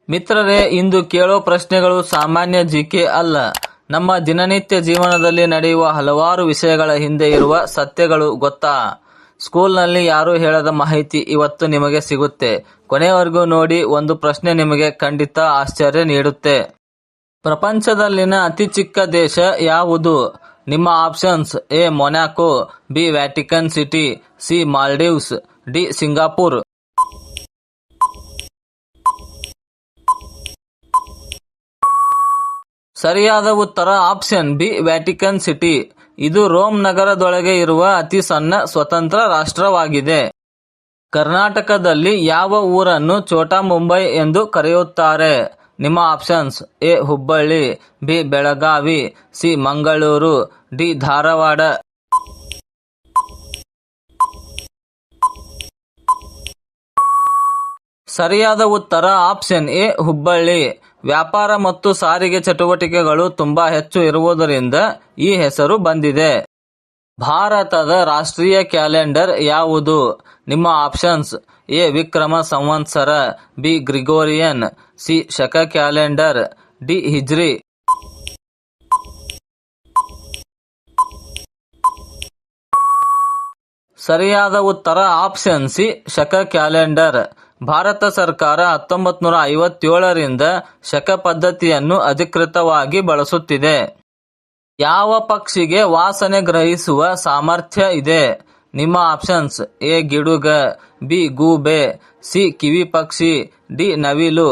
ಮಿತ್ರರೇ, ಇಂದು ಕೇಳೋ ಪ್ರಶ್ನೆಗಳು ಸಾಮಾನ್ಯ ಜಿಕೆ ಅಲ್ಲ. ನಮ್ಮ ದಿನನಿತ್ಯ ಜೀವನದಲ್ಲಿ ನಡೆಯುವ ಹಲವಾರು ವಿಷಯಗಳ ಹಿಂದೆ ಇರುವ ಸತ್ಯಗಳು ಗೊತ್ತಾ? ಸ್ಕೂಲ್ನಲ್ಲಿ ಯಾರೂ ಹೇಳದ ಮಾಹಿತಿ ಇವತ್ತು ನಿಮಗೆ ಸಿಗುತ್ತೆ. ಕೊನೆವರೆಗೂ ನೋಡಿ. ಒಂದು ಪ್ರಶ್ನೆ ನಿಮಗೆ ಖಂಡಿತ ಆಶ್ಚರ್ಯ ನೀಡುತ್ತೆ. ಪ್ರಪಂಚದಲ್ಲಿನ ಅತಿ ಚಿಕ್ಕ ದೇಶ ಯಾವುದು? ನಿಮ್ಮ options: A Monaco, B Vatican city, C Maldives, D Singapore. ಸರಿಯಾದ ಉತ್ತರ ಆಪ್ಷನ್ ಬಿ ವ್ಯಾಟಿಕನ್ ಸಿಟಿ. ಇದು ರೋಮ್ ನಗರದೊಳಗೆ ಇರುವ ಅತಿ ಸಣ್ಣ ಸ್ವತಂತ್ರ ರಾಷ್ಟ್ರವಾಗಿದೆ. ಕರ್ನಾಟಕದಲ್ಲಿ ಯಾವ ಊರನ್ನು ಛೋಟಾ ಮುಂಬೈ ಎಂದು ಕರೆಯುತ್ತಾರೆ? ನಿಮ್ಮ options: A Hubballi, B Belagavi, C Mangaluru, D Dharwad. ಸರಿಯಾದ ಉತ್ತರ ಆಪ್ಷನ್ ಎ ಹುಬ್ಬಳ್ಳಿ. ವ್ಯಾಪಾರ ಮತ್ತು ಸಾರಿಗೆ ಚಟುವಟಿಕೆಗಳು ತುಂಬಾ ಹೆಚ್ಚು ಇರುವುದರಿಂದ ಈ ಹೆಸರು ಬಂದಿದೆ. ಭಾರತದ ರಾಷ್ಟ್ರೀಯ ಕ್ಯಾಲೆಂಡರ್ ಯಾವುದು? ನಿಮ್ಮ ಆಪ್ಷನ್ಸ್: ಎ ವಿಕ್ರಮ ಸಂವತ್ಸರ, ಬಿ ಗ್ರಿಗೋರಿಯನ್, ಸಿ ಶಕ ಕ್ಯಾಲೆಂಡರ್, ಡಿ ಹಿಜ್ರಿ. ಸರಿಯಾದ ಉತ್ತರ ಆಪ್ಷನ್ ಸಿ ಶಕ ಕ್ಯಾಲೆಂಡರ್. ಭಾರತ ಸರ್ಕಾರ 1957ರಿಂದ ಶಕ ಪದ್ಧತಿಯನ್ನು ಅಧಿಕೃತವಾಗಿ ಬಳಸುತ್ತಿದೆ. ಯಾವ ಪಕ್ಷಿಗೆ ವಾಸನೆ ಗ್ರಹಿಸುವ ಸಾಮರ್ಥ್ಯ ಇದೆ? ನಿಮ್ಮ ಆಪ್ಷನ್ಸ್: ಎ ಗಿಡುಗ, ಬಿ ಗೂಬೆ, ಸಿ ಕಿವಿ ಪಕ್ಷಿ, ಡಿ ನವಿಲು.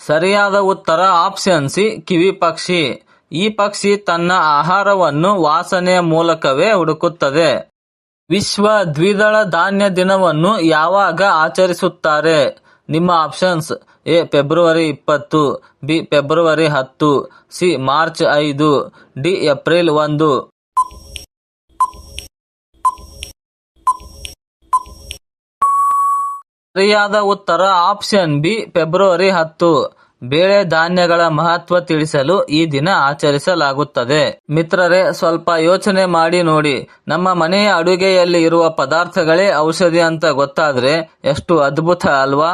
ಸರಿಯಾದ ಉತ್ತರ ಆಪ್ಷನ್ ಸಿ ಕಿವಿ ಪಕ್ಷಿ. ಈ ಪಕ್ಷಿ ತನ್ನ ಆಹಾರವನ್ನು ವಾಸನೆಯ ಮೂಲಕವೇ ಹುಡುಕುತ್ತದೆ. ವಿಶ್ವ ದ್ವಿದಳ ಧಾನ್ಯ ದಿನವನ್ನು ಯಾವಾಗ ಆಚರಿಸುತ್ತಾರೆ? ನಿಮ್ಮ options: A February 20, B February 10, C March 5, D April 1. ಸರಿಯಾದ ಉತ್ತರ ಆಪ್ಷನ್ ಬಿ ಫೆಬ್ರವರಿ 10. ಬೇಳೆ ಧಾನ್ಯಗಳ ಮಹತ್ವ ತಿಳಿಸಲು ಈ ದಿನ ಆಚರಿಸಲಾಗುತ್ತದೆ. ಮಿತ್ರರೇ, ಸ್ವಲ್ಪ ಯೋಚನೆ ಮಾಡಿ ನೋಡಿ. ನಮ್ಮ ಮನೆಯ ಅಡುಗೆಯಲ್ಲಿ ಇರುವ ಪದಾರ್ಥಗಳೇ ಔಷಧಿ ಅಂತ ಗೊತ್ತಾದ್ರೆ ಎಷ್ಟು ಅದ್ಭುತ ಅಲ್ವಾ?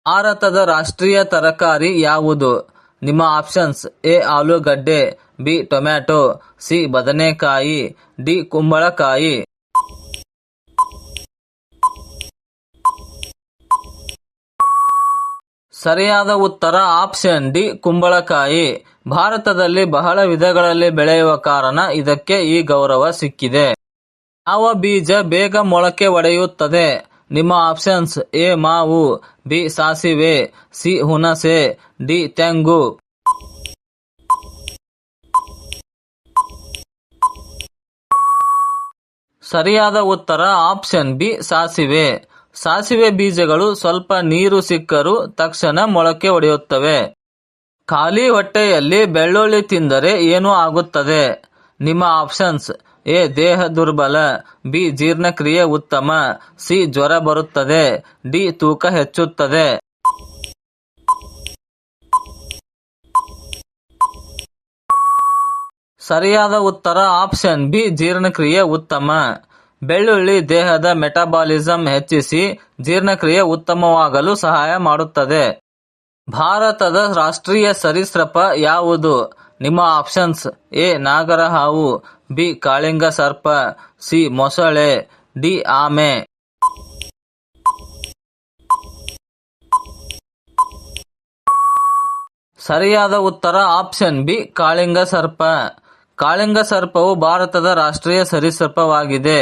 ಭಾರತದ ರಾಷ್ಟ್ರೀಯ ತರಕಾರಿ ಯಾವುದು? ನಿಮ್ಮ ಆಪ್ಷನ್ಸ್: ಎ ಆಲೂಗಡ್ಡೆ, ಬಿ ಟೊಮ್ಯಾಟೊ, ಸಿ ಬದನೆಕಾಯಿ, ಡಿ ಕುಂಬಳಕಾಯಿ. ಸರಿಯಾದ ಉತ್ತರ ಆಪ್ಷನ್ ಡಿ ಕುಂಬಳಕಾಯಿ. ಭಾರತದಲ್ಲಿ ಬಹಳ ವಿಧಗಳಲ್ಲಿ ಬೆಳೆಯುವ ಕಾರಣ ಇದಕ್ಕೆ ಈ ಗೌರವ ಸಿಕ್ಕಿದೆ. ಯಾವ ಬೀಜ ಬೇಗ ಮೊಳಕೆ ಒಡೆಯುತ್ತದೆ? ನಿಮ್ಮ ಆಪ್ಷನ್ಸ್: ಎ ಮಾವು, ಬಿ ಸಾಸಿವೆ, ಸಿ ಹುಣಸೆ, ಡಿ ತೆಂಗು. ಸರಿಯಾದ ಉತ್ತರ ಆಪ್ಷನ್ ಬಿ ಸಾಸಿವೆ. ಸಾಸಿವೆ ಬೀಜಗಳು ಸ್ವಲ್ಪ ನೀರು ಸಿಕ್ಕರೂ ತಕ್ಷಣ ಮೊಳಕೆ ಒಡೆಯುತ್ತವೆ. ಖಾಲಿ ಹೊಟ್ಟೆಯಲ್ಲಿ ಬೆಳ್ಳುಳ್ಳಿ ತಿಂದರೆ ಏನು ಆಗುತ್ತದೆ? ನಿಮ್ಮ ಆಪ್ಷನ್ಸ್: ಎ ದೇಹ ದುರ್ಬಲ, ಬಿ ಜೀರ್ಣಕ್ರಿಯೆ ಉತ್ತಮ, ಸಿ ಜ್ವರ ಬರುತ್ತದೆ, ಡಿ ತೂಕ ಹೆಚ್ಚುತ್ತದೆ. ಸರಿಯಾದ ಉತ್ತರ ಆಪ್ಷನ್ ಬಿ ಜೀರ್ಣಕ್ರಿಯೆ ಉತ್ತಮ. ಬೆಳ್ಳುಳ್ಳಿ ದೇಹದ ಮೆಟಾಬಾಲಿಸಂ ಹೆಚ್ಚಿಸಿ ಜೀರ್ಣಕ್ರಿಯೆ ಉತ್ತಮವಾಗಲು ಸಹಾಯ ಮಾಡುತ್ತದೆ. ಭಾರತದ ರಾಷ್ಟ್ರೀಯ ಸರೀಸೃಪ ಯಾವುದು? ನಿಮ್ಮ ಆಪ್ಷನ್ಸ್: ಎ ನಾಗರಹಾವು, ಬಿ ಕಾಳಿಂಗ ಸರ್ಪ, ಸಿ ಮೊಸಳೆ, ಡಿ ಆಮೆ. ಸರಿಯಾದ ಉತ್ತರ ಆಪ್ಷನ್ ಬಿ ಕಾಳಿಂಗ ಸರ್ಪ. ಕಾಳಿಂಗ ಸರ್ಪವು ಭಾರತದ ರಾಷ್ಟ್ರೀಯ ಸರೀಸೃಪವಾಗಿದೆ.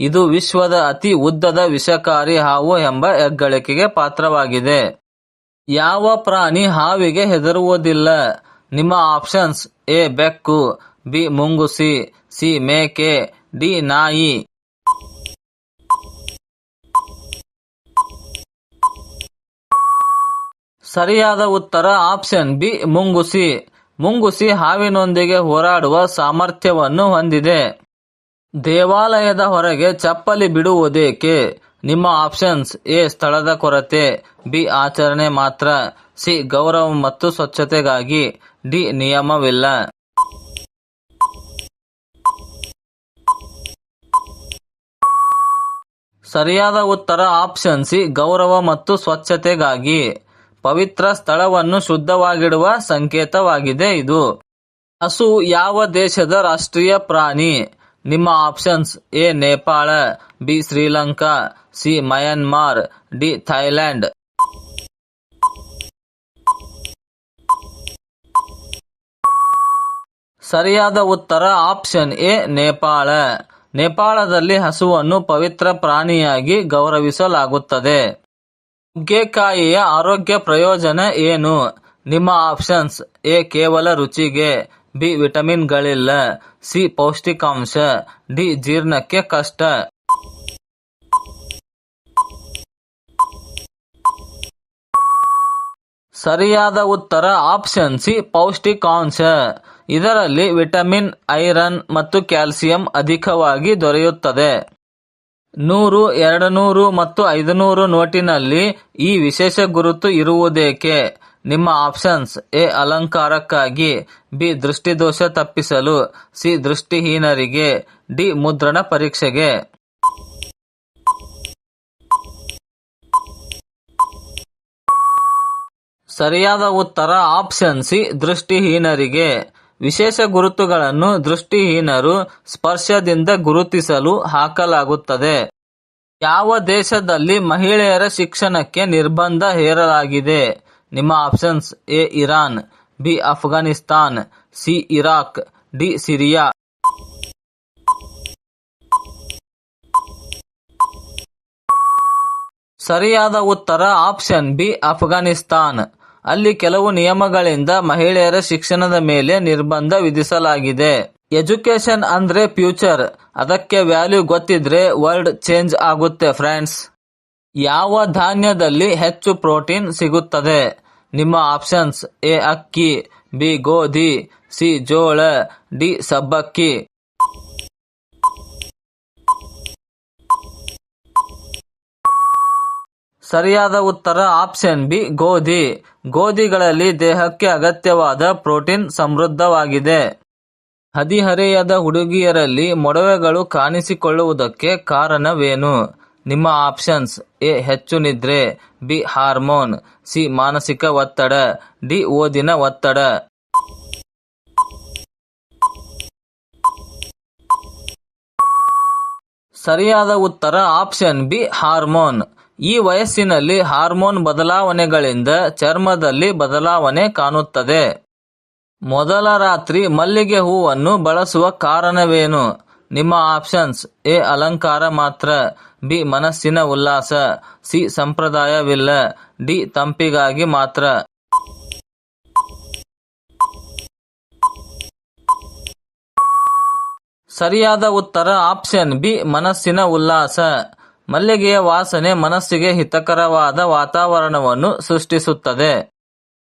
ಇದು ವಿಶ್ವದ ಅತಿ ಉದ್ದದ ವಿಷಕಾರಿ ಹಾವು ಎಂಬ ಹೆಗ್ಗಳಿಕೆಗೆ ಪಾತ್ರವಾಗಿದೆ. ಯಾವ ಪ್ರಾಣಿ ಹಾವಿಗೆ ಹೆದರುವುದಿಲ್ಲ? ನಿಮ್ಮ ಆಪ್ಷನ್ಸ್: ಎ ಬೆಕ್ಕು, ಬಿ ಮುಂಗುಸಿ, ಸಿ ಮೇಕೆ, ಡಿ ನಾಯಿ. ಸರಿಯಾದ ಉತ್ತರ ಆಪ್ಷನ್ ಬಿ ಮುಂಗುಸಿ. ಮುಂಗುಸಿ ಹಾವಿನೊಂದಿಗೆ ಹೋರಾಡುವ ಸಾಮರ್ಥ್ಯವನ್ನು ಹೊಂದಿದೆ. ದೇವಾಲಯದ ಹೊರಗೆ ಚಪ್ಪಲಿ ಬಿಡುವುದೇಕೆ? ನಿಮ್ಮ ಆಪ್ಷನ್ಸ್: ಎ ಸ್ಥಳದ ಕೊರತೆ, ಬಿ ಆಚರಣೆ ಮಾತ್ರ, ಸಿ ಗೌರವ ಮತ್ತು ಸ್ವಚ್ಛತೆಗಾಗಿ, ಡಿ ನಿಯಮವಿಲ್ಲ. ಸರಿಯಾದ ಉತ್ತರ ಆಪ್ಷನ್ ಸಿ ಗೌರವ ಮತ್ತು ಸ್ವಚ್ಛತೆಗಾಗಿ. ಪವಿತ್ರ ಸ್ಥಳವನ್ನು ಶುದ್ಧವಾಗಿಡುವ ಸಂಕೇತವಾಗಿದೆ ಇದು. ಹಸು ಯಾವ ದೇಶದ ರಾಷ್ಟ್ರೀಯ ಪ್ರಾಣಿ? ನಿಮ್ಮ options: A Nepal, B Sri Lanka, C Myanmar, D Thailand. ಸರಿಯಾದ ಉತ್ತರ ಆಪ್ಷನ್ ಎ ನೇಪಾಳ. ನೇಪಾಳದಲ್ಲಿ ಹಸುವನ್ನು ಪವಿತ್ರ ಪ್ರಾಣಿಯಾಗಿ ಗೌರವಿಸಲಾಗುತ್ತದೆ. ನುಗ್ಗೆಕಾಯಿಯ ಆರೋಗ್ಯ ಪ್ರಯೋಜನ ಏನು? ನಿಮ್ಮ ಆಪ್ಷನ್ಸ್: ಎ ಕೇವಲ ರುಚಿಗೆ, ಬಿ ವಿಟಮಿನ್ಗಳಿಲ್ಲ, ಸಿ ಪೌಷ್ಟಿಕಾಂಶ, ಡಿ ಜೀರ್ಣಕ್ಕೆ ಕಷ್ಟ. ಸರಿಯಾದ ಉತ್ತರ ಆಪ್ಷನ್ ಸಿ ಪೌಷ್ಟಿಕಾಂಶ. ಇದರಲ್ಲಿ ವಿಟಮಿನ್, ಐರನ್ ಮತ್ತು ಕ್ಯಾಲ್ಸಿಯಂ ಅಧಿಕವಾಗಿ ದೊರೆಯುತ್ತದೆ. 100, 200 ಮತ್ತು 500 ನೋಟಿನಲ್ಲಿ ಈ ವಿಶೇಷ ಗುರುತು ಇರುವುದೇಕೆ? ನಿಮ್ಮ ಆಪ್ಷನ್ಸ್: ಎ ಅಲಂಕಾರಕ್ಕಾಗಿ, ಬಿ ದೃಷ್ಟಿದೋಷ ತಪ್ಪಿಸಲು, ಸಿ ದೃಷ್ಟಿಹೀನರಿಗೆ, ಡಿ ಮುದ್ರಣ ಪರೀಕ್ಷೆಗೆ. ಸರಿಯಾದ ಉತ್ತರ ಆಪ್ಷನ್ ಸಿ ದೃಷ್ಟಿಹೀನರಿಗೆ. ವಿಶೇಷ ಗುರುತುಗಳನ್ನು ದೃಷ್ಟಿಹೀನರು ಸ್ಪರ್ಶದಿಂದ ಗುರುತಿಸಲು ಹಾಕಲಾಗುತ್ತದೆ. ಯಾವ ದೇಶದಲ್ಲಿ ಮಹಿಳೆಯರ ಶಿಕ್ಷಣಕ್ಕೆ ನಿರ್ಬಂಧ ಹೇರಲಾಗಿದೆ? ನಿಮ್ಮ options: A Iran, B Afghanistan, C Iraq, D Syria. ಸರಿಯಾದ ಉತ್ತರ ಆಪ್ಷನ್ ಬಿ ಅಫ್ಘಾನಿಸ್ತಾನ್. ಅಲ್ಲಿ ಕೆಲವು ನಿಯಮಗಳಿಂದ ಮಹಿಳೆಯರ ಶಿಕ್ಷಣದ ಮೇಲೆ ನಿರ್ಬಂಧ ವಿಧಿಸಲಾಗಿದೆ. ಎಜುಕೇಶನ್ ಅಂದ್ರೆ ಫ್ಯೂಚರ್, ಅದಕ್ಕೆ ವ್ಯಾಲ್ಯೂ ಗೊತ್ತಿದ್ರೆ ವರ್ಲ್ಡ್ ಚೇಂಜ್ ಆಗುತ್ತೆ ಫ್ರೆಂಡ್ಸ್. ಯಾವ ಧಾನ್ಯದಲ್ಲಿ ಹೆಚ್ಚು ಪ್ರೋಟೀನ್ ಸಿಗುತ್ತದೆ? ನಿಮ್ಮ ಆಪ್ಷನ್ಸ್: ಎ ಅಕ್ಕಿ, ಬಿ ಗೋಧಿ, ಸಿ ಜೋಳ, ಡಿ ಸಬ್ಬಕ್ಕಿ. ಸರಿಯಾದ ಉತ್ತರ ಆಪ್ಷನ್ ಬಿ ಗೋಧಿ. ಗೋಧಿಗಳಲ್ಲಿ ದೇಹಕ್ಕೆ ಅಗತ್ಯವಾದ ಪ್ರೋಟೀನ್ ಸಮೃದ್ಧವಾಗಿದೆ. ಹದಿಹರೆಯದ ಹುಡುಗಿಯರಲ್ಲಿ ಮೊಡವೆಗಳು ಕಾಣಿಸಿಕೊಳ್ಳುವುದಕ್ಕೆ ಕಾರಣವೇನು? ನಿಮ್ಮ ಆಪ್ಷನ್ಸ್: ಎ ಹೆಚ್ಚು ನಿದ್ರೆ, ಬಿ ಹಾರ್ಮೋನ್, ಸಿ ಮಾನಸಿಕ ಒತ್ತಡ, ಡಿ ಓದಿನ ಒತ್ತಡ. ಸರಿಯಾದ ಉತ್ತರ ಆಪ್ಷನ್ ಬಿ ಹಾರ್ಮೋನ್. ಈ ವಯಸ್ಸಿನಲ್ಲಿ ಹಾರ್ಮೋನ್ ಬದಲಾವಣೆಗಳಿಂದ ಚರ್ಮದಲ್ಲಿ ಬದಲಾವಣೆ ಕಾಣುತ್ತದೆ. ಮೊದಲ ರಾತ್ರಿ ಮಲ್ಲಿಗೆ ಹೂವನ್ನು ಬಳಸುವ ಕಾರಣವೇನು? ನಿಮ್ಮ ಆಪ್ಷನ್ಸ್: ಎ ಅಲಂಕಾರ ಮಾತ್ರ, ಬಿ ಮನಸ್ಸಿನ ಉಲ್ಲಾಸ, ಸಿ ಸಂಪ್ರದಾಯವಿಲ್ಲ, ಡಿ ತಂಪಿಗಾಗಿ ಮಾತ್ರ. ಸರಿಯಾದ ಉತ್ತರ ಆಪ್ಷನ್ ಬಿ ಮನಸ್ಸಿನ ಉಲ್ಲಾಸ. ಮಲ್ಲಿಗೆಯ ವಾಸನೆ ಮನಸ್ಸಿಗೆ ಹಿತಕರವಾದ ವಾತಾವರಣವನ್ನು ಸೃಷ್ಟಿಸುತ್ತದೆ.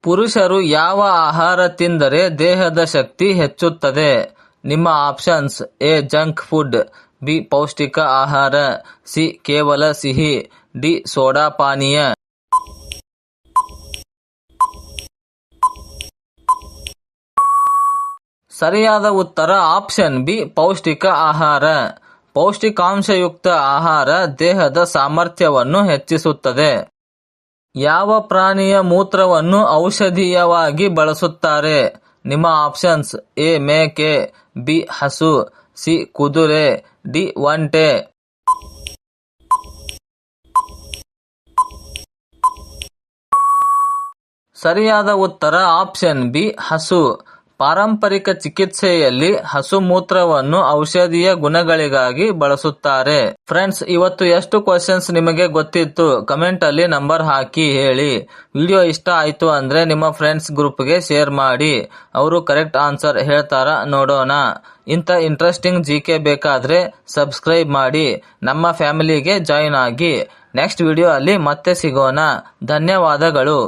ಪುರುಷರು ಯಾವ ಆಹಾರ ತಿಂದರೆ ದೇಹದ ಶಕ್ತಿ ಹೆಚ್ಚುತ್ತದೆ? ನಿಮ್ಮ options: A junk food, B ಪೌಷ್ಟಿಕ ಆಹಾರ, ಸಿ ಕೇವಲ ಸಿಹಿ, ಡಿ ಸೋಡಾ ಪಾನೀಯ. ಸರಿಯಾದ ಉತ್ತರ ಆಪ್ಷನ್ ಬಿ ಪೌಷ್ಟಿಕ ಆಹಾರ. ಪೌಷ್ಟಿಕಾಂಶಯುಕ್ತ ಆಹಾರ ದೇಹದ ಸಾಮರ್ಥ್ಯವನ್ನು ಹೆಚ್ಚಿಸುತ್ತದೆ. ಯಾವ ಪ್ರಾಣಿಯ ಮೂತ್ರವನ್ನು ಔಷಧೀಯವಾಗಿ ಬಳಸುತ್ತಾರೆ? ನಿಮ್ಮ ಆಪ್ಷನ್ಸ್: ಎ ಮೇಕೆ, ಬಿ ಹಸು, ಸಿ ಕುದುರೆ, ಡಿ ಒಂಟೆ. ಸರಿಯಾದ ಉತ್ತರ ಆಪ್ಷನ್ ಬಿ ಹಸು. ಪಾರಂಪರಿಕ ಚಿಕಿತ್ಸೆಯಲ್ಲಿ ಹಸು ಮೂತ್ರವನ್ನು ಔಷಧೀಯ ಗುಣಗಳಿಗಾಗಿ ಬಳಸುತ್ತಾರೆ. ಫ್ರೆಂಡ್ಸ್, ಇವತ್ತು ಎಷ್ಟು ಕ್ವೆಶ್ಚನ್ಸ್ ನಿಮಗೆ ಗೊತ್ತಿತ್ತು ಕಮೆಂಟ್ ಅಲ್ಲಿ ನಂಬರ್ ಹಾಕಿ ಹೇಳಿ. ವಿಡಿಯೋ ಇಷ್ಟ ಆಯ್ತು ಅಂದ್ರೆ ನಿಮ್ಮ ಫ್ರೆಂಡ್ಸ್ ಗ್ರೂಪ್ಗೆ ಶೇರ್ ಮಾಡಿ, ಅವರು ಕರೆಕ್ಟ್ ಆನ್ಸರ್ ಹೇಳ್ತಾರ ನೋಡೋಣ. ಇಂಥ ಇಂಟ್ರೆಸ್ಟಿಂಗ್ ಜಿಕೆ ಬೇಕಾದ್ರೆ ಸಬ್ಸ್ಕ್ರೈಬ್ ಮಾಡಿ ನಮ್ಮ ಫ್ಯಾಮಿಲಿಗೆ ಜಾಯಿನ್ ಆಗಿ. ನೆಕ್ಸ್ಟ್ ವಿಡಿಯೋ ಅಲ್ಲಿ ಮತ್ತೆ ಸಿಗೋಣ. ಧನ್ಯವಾದಗಳು.